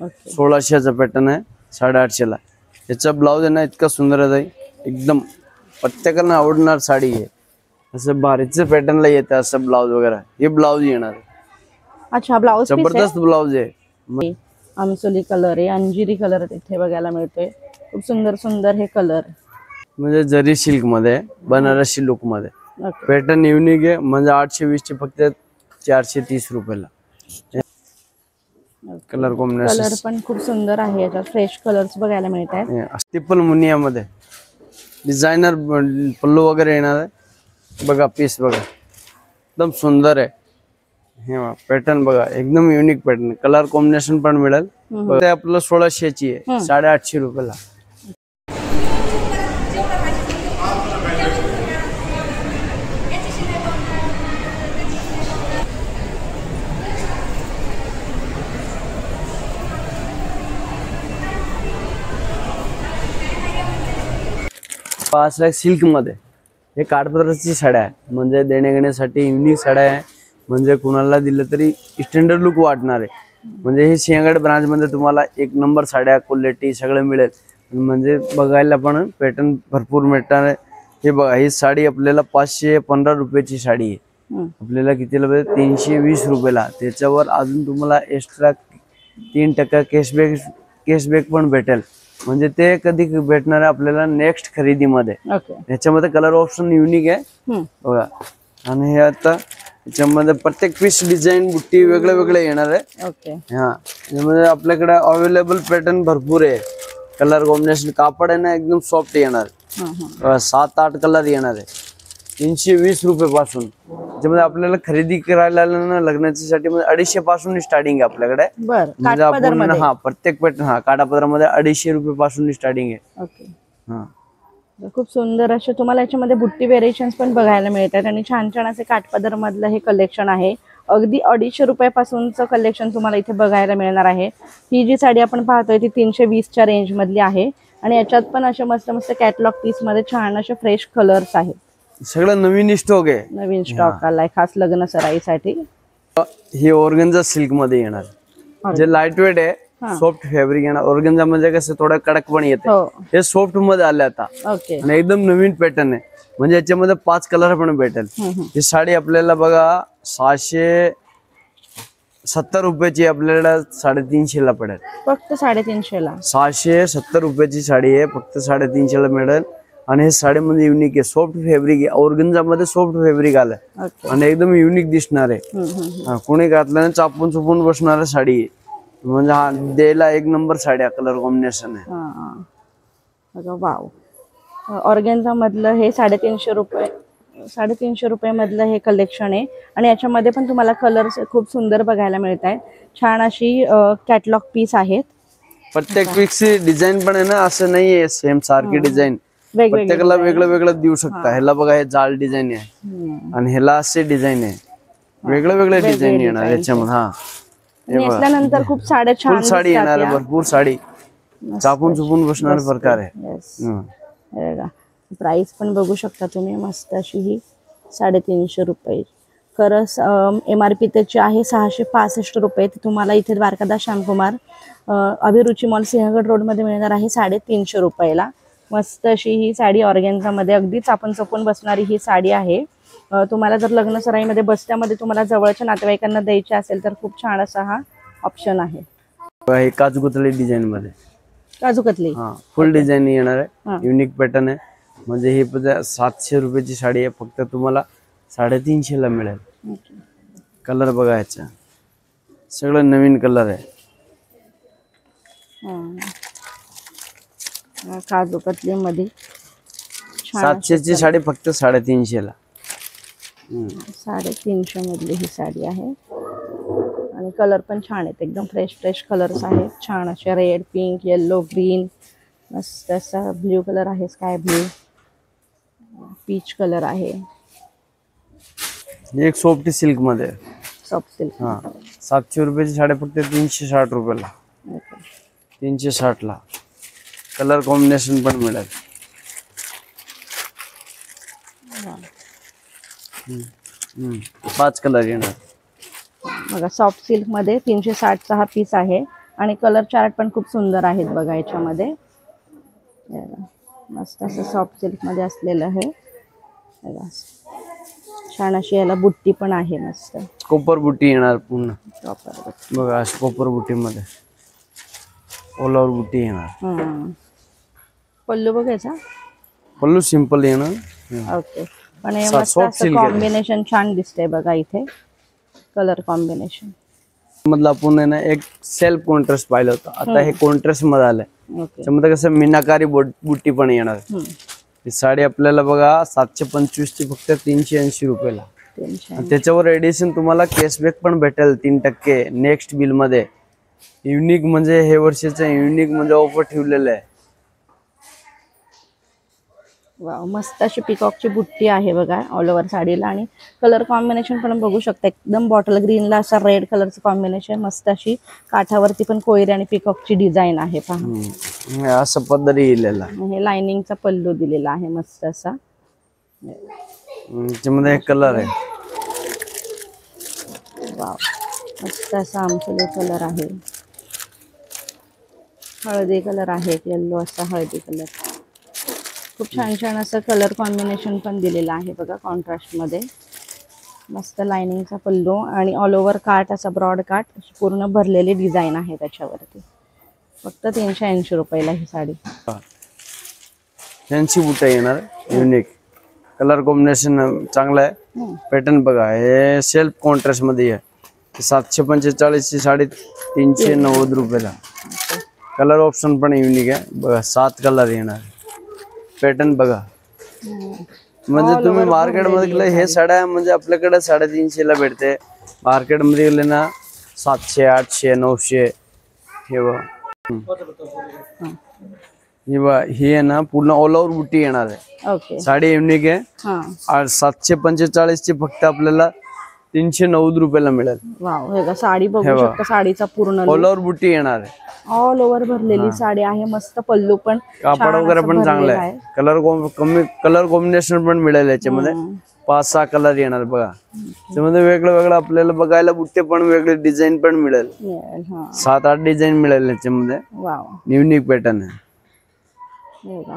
Okay 1600चा pattern आहे 850 ला। याचा ब्लाउज आहे ना इतका सुंदर आहे एकदम, प्रत्येकाला आवडणार साडी आहे। असं भारीचं पॅटर्नला येतं असं ब्लाउज वगैरे, हे ब्लाउज येणार। अच्छा ब्लाउज पीस जबरदस्त ब्लाउज आहे। आहे, आमसोली कलर आहे, अंजिरी कलर इथे बघायला मिळतोय। खूप सुंदर सुंदर हे कलर, म्हणजे जरी सिल्क मध्ये बनारसी लुक मध्ये ओके पॅटर्न युनिक आहे। म्हणजे 820 चे फक्त 430 रुपयाला। कलर कॉम्बिनेशन कलर पण खूप सुंदर आहे, याच्यात फ्रेश कलर्स बघायला मिळत आहेत। स्टिपल मुनिया मध्ये डिझायनर पल्लू वगैरे येणार आहे। बघा पीस बघा एकदम सुंदर आहे। हे पॅटर्न बघा एकदम युनिक पॅटर्न, कलर कॉम्बिनेशन पण मिळेल। ते आपलं 1600 ची आहे 850 रुपयाला। सिल्क मध्ये हे काठपदराची साड्या आहे, म्हणजे देण्याघेण्यासाठी युनिक साड्या आहे। म्हणजे कुणाला दिलं तरी स्टँडर्ड लुक वाटणार आहे। म्हणजे हे सिंहगड ब्रांच मध्ये तुम्हाला एक नंबर साड्या क्वालिटी सगळं मिळेल। म्हणजे बघायला पण पॅटर्न भरपूर मिळणार आहे। हे बघा ही साडी आपल्याला 515 रुपयाची साडी आहे, आपल्याला कितीला भेटेल 320 रुपयाला। त्याच्यावर अजून तुम्हाला एक्स्ट्रा 3% कॅशबॅक पण भेटेल। म्हणजे ते कधी भेटणार आहे आपल्याला नेक्स्ट खरेदीमध्ये। ओके याच्यामध्ये कलर ऑप्शन युनिक आहे बघा। आणि हे आता याच्यामध्ये प्रत्येक पीस डिझाईन बुट्टी वेगळे वेगळे येणार आहे। ओके हा यामध्ये आपल्याकडे अवेलेबल पॅटर्न भरपूर आहे। कलर कॉम्बिनेशन कापड आहे ना एकदम सॉफ्ट येणार, 7-8 कलर येणार आहे 320 रुपये पासून। त्याच्यामध्ये आपल्याला खरेदी करायला ना लग्नाच्यासाठी 250 पासून स्टार्टिंग आहे आपल्याकडे। म्हणजे आपण हा प्रत्येक पॅटर्न हा काठापदरामध्ये 250 रुपये पासून स्टार्टिंग आहे। ओके हा खूप सुंदर असे तुम्हाला याच्यामध्ये बुट्टी व्हेरिएशन्स पण बघायला मिळतात आणि छान छान असे काठपदर मधलं हे कलेक्शन आहे। अगदी 250 रुपयापासूनचं कलेक्शन तुम्हाला इथे बघायला मिळणार आहे। ही जी साडी आपण पाहतोय ती 320च्या रेंज मधली आहे आणि याच्यात पण असे मस्त मस्त कॅटलॉग पीस मध्ये छान असे फ्रेश कलर्स आहेत। सगळं नवीन स्टॉक आहे, नवीन स्टॉक आलाय खास लग्न सराईसाठी। हे ऑर्गेन्झा सिल्क मध्ये येणार, जे लाईट वेट आहे सॉफ्ट फॅब्रिक येणार। ऑर्गेन्झा म्हणजे कसं थोडं कडक पण येते, हे सॉफ्ट मध्ये आले आता ओके आणि एकदम नवीन पॅटर्न आहे। म्हणजे याच्यामध्ये 5 कलर पण भेटेल। ही साडी आपल्याला बघा 670 रुपयाची आपल्याला 350 ला पडेल, फक्त 350 ला। 670 रुपयाची साडी आहे, फक्त 350 ला मिळेल। आणि हे साडीमध्ये युनिक आहे, सॉफ्ट फॅब्रिक आहे, ऑर्गेन्झा मध्ये सॉफ्ट फॅब्रिक आलंय आणि एकदम युनिक दिसणार आहे। कोणी घातल्याने चापून चुपून बसणार साडी आहे। म्हणजे हा द्यायला एक नंबर साड्या कलर कॉम्बिनेशन आहे। वाव, ऑर्गेन्झा मधलं हे 350 रुपये मधलं हे कलेक्शन आहे आणि याच्यामध्ये पण तुम्हाला कलर्स खूप सुंदर बघायला मिळत आहेत। छान अशी कॅटलॉग पीस आहेत। प्रत्येक पीसची डिझाईन पण आहे ना, असं नाहीये सेम सारखी डिझाईन, प्रत्येकाला वेगळं वेगळं देऊ शकता। ह्याला बघा हे जाळ डिझाईन आहे आणि ह्याला असे डिझाईन आहे, वेगळे वेगळे डिझाईन येणार याच्यामध्ये। हा नेसल्यानंतर खूप साड्या छान फुल साडी येणार, भरपूर साडी चापून चुपून बसणार प्रकार आहे। प्राइस पण बघू शकता तुम्ही, मस्त अशी ही 350 रुपये। खरंच MRP त्याची आहे 665 रुपये। ती तुम्हाला इथे द्वारकादास श्यामकुमार अभिरुची मॉल सिंहगड रोड मध्ये मिळणार आहे 350 रुपयाला। मस्त अशी ही साडी ऑर्गेन्झा मध्ये अगदी चापून चपून बसणारी ही साडी आहे। तुम्हाला जर लग्न सराईमध्ये बस्त्यामध्ये तुम्हाला जवळच्या नातेवाईकांना द्यायची असेल तर खूप छान असा हा ऑप्शन आहे। काजूकतली डिझाईन मध्ये, काजूकतली फुल डिझाईन येणार आहे, युनिक पॅटर्न आहे। म्हणजे ही 700 रुपयाची साडी आहे, फक्त तुम्हाला 350 ला मिळेल। कलर बघा याचा, सगळं नवीन कलर आहे। काजूकतली मध्ये 700 ची साडी फक्त 350 ला। 350 मधली ही साडी आहे आणि कलर पण छान आहेत, एकदम फ्रेश फ्रेश कलर्स आहेत। छान असे रेड, पिंक, येलो, ग्रीन, मस्त असा ब्ल्यू कलर आहे, स्काय ब्ल्यू, पीच कलर आहे। एक सॉफ्ट सिल्क मध्ये, सॉफ्ट सिल्क। 700 रुपयाची साडी फक्त 360 रुपयाला, 360 ला। कलर कॉम्बिनेशन पण मिळेल। 5 कलर येणार बघा। सॉफ्ट सिल्क मध्ये 360 चा हा पीस आहे आणि कलर चार्ट पण खूप सुंदर आहेत बघा याच्यामध्ये. हे बघा, मस्त असं सॉफ्ट सिल्क मध्ये असलेलं आहे. हे बघा, छान अशी याला बुट्टी पण आहे मस्त. कोपर बुट्टी येणार पूर्ण प्रॉपर बघा, अशी कोपर बुट्टी मध्ये ऑल ओव्हर बुट्टी येणार. पल्लू बघायचा. पल्लू सिंपल येणार. ओके, पण हे मस्त असं कॉम्बिनेशन छान दिसतंय बघा इथे, कलर कॉम्बिनेशन मतलब आपण आहे ना एक सेल्फ कॉन्ट्रास्ट पाहिलं होतं, आता हे कॉन्ट्रास्ट मध्ये आलंय. ओके. त्यामध्ये कसं मीनाकारी बुट्टी पण येणार. ही साडी आपल्याला बघा 725 ची फक्त 380 रुपयाला. त्याच्यावर एडिशन तुम्हाला कॅशबॅक पण भेटेल 3% नेक्स्ट बिल मध्ये. युनिक म्हणजे हे वर्षाचं युनिक म्हणजे ऑफर ठेवलेलं आहे. वाव, मस्त अशी पिकॉकची बुट्टी आहे बघा ऑल ओव्हर साडीला. आणि कलर कॉम्बिनेशन पण बघू शकता, एकदम बॉटल ग्रीनला असा रेड कलरचं कॉम्बिनेशन. मस्त अशी काठावरती पण कोयरी आणि पिकॉकची डिझाईन आहे पहा. असं पद्धती येलेला. हे लाइनिंगचा पल्लू दिलेला आहे मस्त असा. त्याच्यामध्ये एक कलर आहे. वाव, मस्त असा आमचो कलर आहे, हळदी कलर आहे, येल्लो असा हळदी कलर. खूप छान छान असं कलर कॉम्बिनेशन पण दिलेलं आहे बघा कॉन्ट्रास्ट मध्ये. मस्त लाइनिंगचा पल्लू आणि ऑल ओव्हर काठ असा ब्रॉड काठ पूर्ण भरलेली डिझाईन आहे त्याच्यावरती. फक्त 380 रुपयाला ही साडी. फॅन्सी बुट्टा येणार युनिक. कलर कॉम्बिनेशन चांगलं आहे. पॅटर्न बघा, हे सेल्फ कॉन्ट्रास्ट मध्ये आहे. 745 ची साडी 390 रुपयाला. कलर ऑप्शन पण युनिक आहे बघा, 7 कलर येणार. पॅटर्न बघा, म्हणजे तुम्ही मार्केट मध्ये गेले हे साड्या म्हणजे आपल्याकडे 350 ला भेटते. मार्केट मध्ये गेले ना 700 800 900. हे बघा, ही आहे ना पूर्ण ऑल ओव्हर बुट्टी येणार आहे. ओके. साडी युनिक आहे. 745 ची फक्त आपल्याला 390 रुपयाला मिळेल. वाव, हे साडी बघू शकता, साडीचा पूर्ण ऑल ओव्हर बुट्टी येणार आहे. ऑल ओव्हर भरलेली साडी आहे. मस्त पल्लू पण, कापड वगैरे पण चांगलं आहे. कलर कॉम्बिनेशन पण मिळेल याच्यामध्ये. 5-6 कलर येणार बघा. त्यामध्ये वेगळं वेगळं आपल्याला बघायला बुट्टे पण वेगळे डिझाईन पण मिळेल. 7-8 डिझाईन मिळेल याच्यामध्ये. वाव, युनिक पॅटर्न आहे.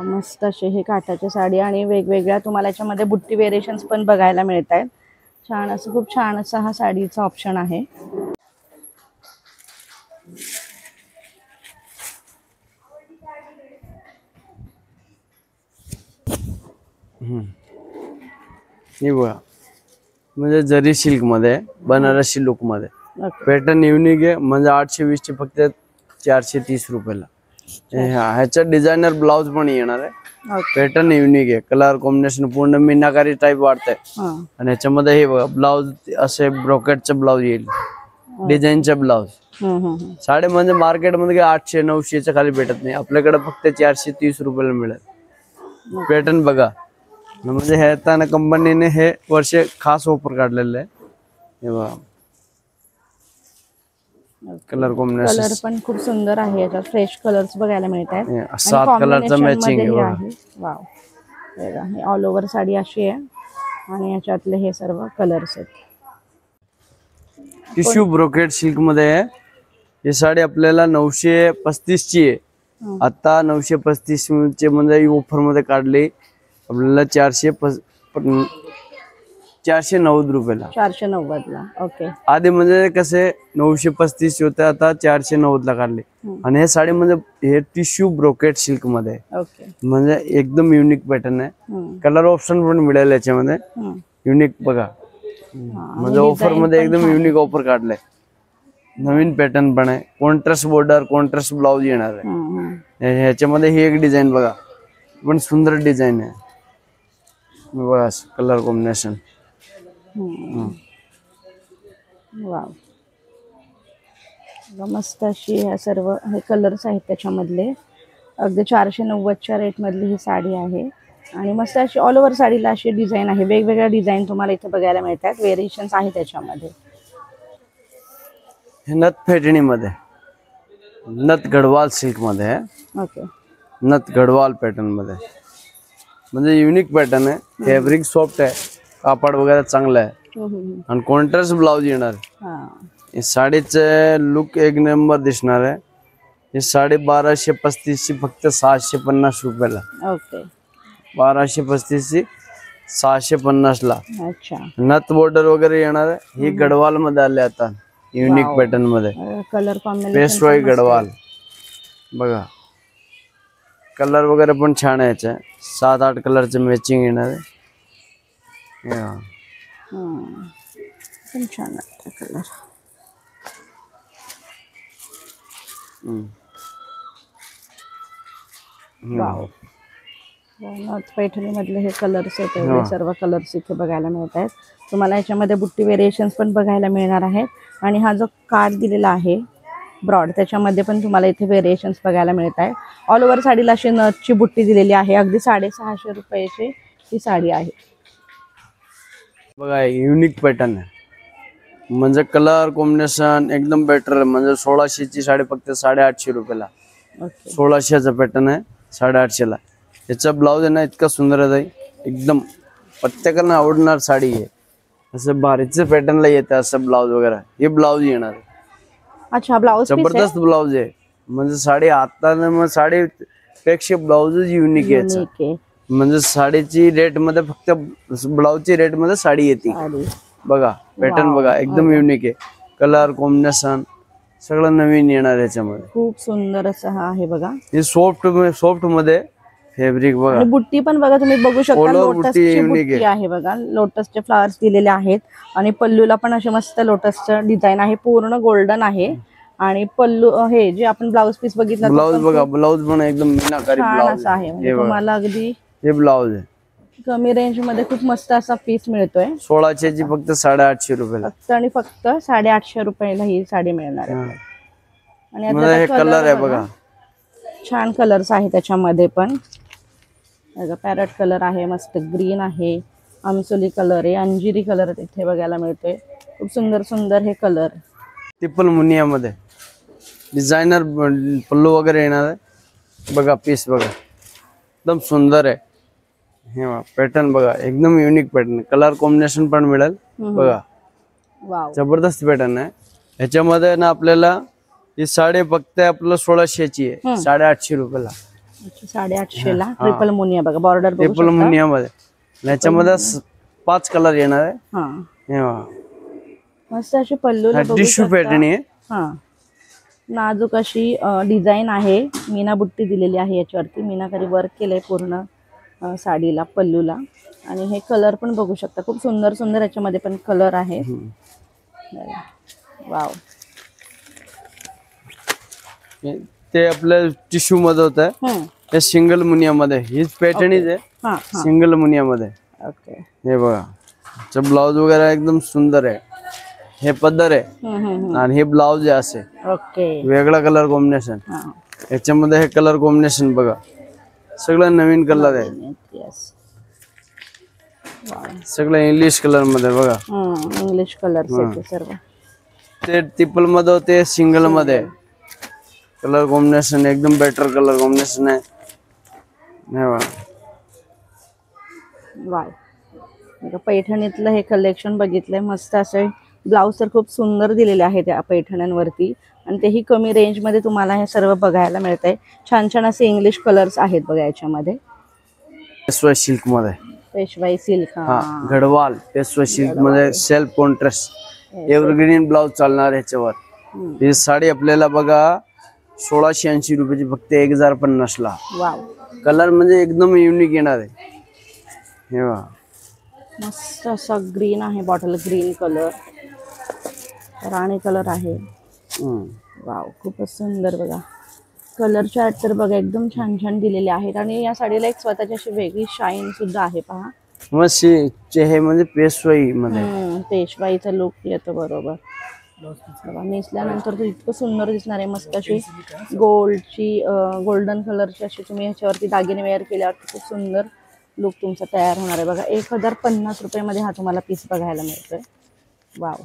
मस्त असे हे काठाची साडी आणि वेगवेगळ्या तुम्हाला याच्यामध्ये बुट्टी व्हेरिएशन्स पण बघायला मिळत आहेत. छान असं, खूप छान असा हा साडीचा ऑप्शन आहे. हे बघा, म्हणजे जरी सिल्क मध्ये बनारसी लुक मध्ये पॅटर्न युनिक आहे. म्हणजे 820 ची फक्त 430 रुपयाला. ह्याच्या डिझायनर ब्लाउज पण येणार आहे. पॅटर्न युनिक आहे. कलर कॉम्बिनेशन पूर्ण मीनाकारी टाइप वाटतंय. आणि ह्याच्यामध्ये हे बघा ब्लाउज असे ब्रोकेटचे ब्लाउज येईल, डिझाईनचे ब्लाउज. साडे म्हणजे मार्केट मध्ये 800-900 च्या खाली भेटत नाही. आपल्याकडे फक्त 430 रुपयाला मिळेल. पॅटर्न बघा, म्हणजे हे आता कंपनीने हे वर्ष खास ऑफर काढलेलं आहे. हे बघा, कलर कॉम्बिनेशन कलर पण खूप सुंदर आहे. याच्यात फ्रेश कलर्स बघायला मिळत आहेत. 7 कलरचं मॅचिंग आहे. वाव, हे ऑल ओव्हर साडी अशी आहे आणि याच्यातले हे सर्व कलर्स आहेत. टिश्यू ब्रोकेट सिल्क मध्ये आहे. ही साडी आपल्याला 935 ची आहे. आता 935 चे म्हणजे ऑफर मध्ये काढली आपल्याला 490 रुपयाला. 490 ला. ओके. आधी म्हणजे कसे 935 होते, आता 490 ला काढले. आणि हे साडी म्हणजे हे टिश्यू ब्रोकेट सिल्क मध्ये. ओके. म्हणजे एकदम युनिक पॅटर्न आहे. कलर ऑप्शन पण मिळेल याच्यामध्ये. युनिक बघा, म्हणजे ऑफर मध्ये एकदम युनिक ऑफर काढलाय. नवीन पॅटर्न पण आहे. कॉन्ट्रास्ट बॉर्डर, कॉन्ट्रास्ट ब्लाउज येणार आहे. ह्याच्यामध्ये ही एक डिझाईन बघा, पण सुंदर डिझाईन आहे बघा. कलर कॉम्बिनेशन वाव, मस्त अशी ह्या सर्व हे कलर्स आहेत त्याच्यामधले. अगदी 490च्या रेट मधली ही साडी आहे. आणि मस्त अशी ऑल ओव्हर साडीला अशी डिझाईन आहे. वेगवेगळ्या डिझाईन तुम्हाला इथे बघायला मिळतात. व्हेरिएशन्स आहेत त्याच्यामध्ये. हे नथ फेटणी मध्ये, नथ गढवाल सिल्क मध्ये आहे. ओके. नथ गढवाल पॅटर्न मध्ये, म्हणजे युनिक पॅटर्न आहे. फॅब्रिक सॉफ्ट आहे, कापड वगैरे चांगलं आहे. आणि कॉन्ट्रास्ट ब्लाउज येणार. साडीचे लुक एक नंबर दिसणार आहे. हे 1250 फक्त 650 रुपयाला. ओके. 1235 650 ला. अच्छा. नथ बॉर्डर वगैरे येणार आहे. ही गडवाल मध्ये आले आता युनिक पॅटर्न मध्ये. कलर कॉम्बिनेशन पेशवाई गडवाल बघा. कलर वगैरे पण छान आहे. याचे 7-8 कलरचे मॅचिंग येणार आहे. पण छान वाटतं कलर. वाव. नथ पैठणी मधले हे कलर्स आहेत. एवढे सर्व कलर्स इथे बघायला मिळत आहेत तुम्हाला. याच्यामध्ये बुट्टी व्हेरिएशन्स पण बघायला मिळणार आहेत. आणि हा जो कार्ड दिलेला आहे ब्रॉड, त्याच्यामध्ये पण तुम्हाला इथे व्हेरिएशन्स बघायला मिळत आहे. ऑल ओव्हर साडीला अशी नथची बुट्टी दिलेली आहे. अगदी 650 रुपयाची ही साडी आहे बघा. युनिक पॅटर्न आहे. म्हणजे कलर कॉम्बिनेशन एकदम बेटर. म्हणजे 1600 ची साडी फक्त 850 रुपयाला. 1600चा पॅटर्न आहे 850 ला. याचा ब्लाऊज आहे ना इतका सुंदर आहे एकदम. प्रत्येकाला आवडणार साडी आहे. असं भारीचं पॅटर्नला येतं असं ब्लाऊज वगैरे. हे ब्लाऊज येणार आहे. अच्छा. ब्लाऊज जबरदस्त ब्लाऊज आहे. म्हणजे साडी हाताने मग साडी पेक्षा ब्लाऊजच युनिक आहे. म्हणजे साडीची रेट मध्ये फक्त ब्लाऊजची रेट मध्ये साडी येते बघा. पॅटर्न बघा एकदम युनिक आहे. कलर कॉम्बिनेशन सगळं नवीन येणार याच्यामध्ये. खूप सुंदर असं हा आहे बघा. हे सॉफ्ट मध्ये फॅब्रिक बघा. बुट्टी पण बघा तुम्ही बघू शकता. लोटसची बुट्टी आहे बघा. लोटसचे फ्लावर्स दिलेले आहेत. आणि पल्लूला पण असे मस्त लोटसचं डिझाईन आहे. पूर्ण गोल्डन आहे. आणि पल्लू हे जे आपण ब्लाऊज पीस बघितलं ब्लाऊज बघा. ब्लाऊज पण एकदम मीनाकारी ब्लाऊज आहे. म्हणजे तुम्हाला अगदी हे ब्लाऊज आहे. कमी रेंज मध्ये खूप मस्त असा पीस मिळतोय. 1600 ची फक्त 850 रुपयाला. फक्त आणि फक्त 850 रुपयाला ही साडी मिळणार आहे. आणि हे कलर आहे बघा. छान कलर्स आहे त्याच्यामध्ये पण. पॅरट कलर आहे. मस्त ग्रीन आहे. आमसोली कलर आहे. अंजिरी कलर इथे बघायला मिळतोय. खूप सुंदर सुंदर हे कलर. टिपल मुनियामध्ये डिझायनर पल्लू वगैरे येणार आहे बघा. पीस बघा एकदम सुंदर आहे. हे पॅटर्न बघा एकदम युनिक पॅटर्न. कलर कॉम्बिनेशन पण मिळेल बघा. वाव. जबरदस्त पॅटर्न आहे. ह्याच्यामध्ये ना आपल्याला ही साडी फक्त आपलं 1600 ची आहे. 850 रुपयाला. 850 ला ट्रिपल मुनिया बघा. बॉर्डर ट्रिपल मुनिया मध्ये. ह्याच्यामध्ये 5 कलर येणार आहे. हे मस्त अशी पल्लू टिश्यू पॅटर्न आहे. नाजूक अशी डिझाईन आहे. मीना बुट्टी दिलेली आहे याच्यावरती. मीनाकारी वर्क केलंय पूर्ण साडीला पल्लूला. आणि हे कलर पण बघू शकता. खूप सुंदर सुंदर याच्यामध्ये पण कलर आहे. वाव. ते आपल्या टिश्यू मध्ये होत आहे. ते सिंगल मुनिया मध्ये. हीच पॅटर्नच आहे सिंगल मुनिया मध्ये. ओके. हे बघा. ब्लाऊज वगैरे एकदम सुंदर आहे. हे पदर आहे आणि हे ब्लाऊज आहे असे. ओके. वेगळा कलर कॉम्बिनेशन. याच्यामध्ये हे कलर कॉम्बिनेशन बघा. सगळं नवीन कलर आहे. सगळं इंग्लिश कलर मध्ये बघा. इंग्लिश कलर सर्व. ते ट्रिपल मध्ये होते सिंगल मध्ये. कलर कॉम्बिनेशन एकदम बेटर कलर कॉम्बिनेशन आहे. पैठणीतलं हे कलेक्शन बघितलंय. मस्त असे ब्लाऊज तर खूप सुंदर दिलेले आहेत त्या पैठण्यांवरती. आणि तेही कमी रेंज मध्ये तुम्हाला हे सर्व बघायला मिळत आहे. छान छान असे इंग्लिश कलर्स आहेत बघा याच्यामध्ये. पेशवाई सिल्क मध्ये. पेशवाई सिल्क. गडवाल पेशवाई सिल्क मध्ये सेल्फ कॉन्ट्रास्ट एव्हरग्रीन ब्लाऊज चालणार ह्याच्यावर. ही साडी आपल्याला बघा 1680 रुपयाची फक्त 1050 ला. वाव. कलर म्हणजे एकदम युनिक येणार आहे. हे मस्त असा ग्रीन आहे. Bottle green colour. राणी कलर आहे. वाव. खूपच सुंदर बघा. कलर चार्ट तर बघा एकदम छान छान दिलेले आहेत. आणि या साडीला एक स्वतःची अशी वेगळी शाईन सुद्धा आहे पहा. मस्त हे म्हणजे पेशवाई मध्ये. पेशवाईचा लुक येतो बरोबर. नेसल्यानंतर तो इतकं सुंदर दिसणार आहे. मस्त अशी गोल्डन कलरची अशी तुम्ही ह्याच्यावरती दागिने वेअर केल्यावरती खूप सुंदर लुक तुमचा तयार होणार आहे बघा. 1050 रुपयामध्ये हा तुम्हाला पीस बघायला मिळतोय. वाव.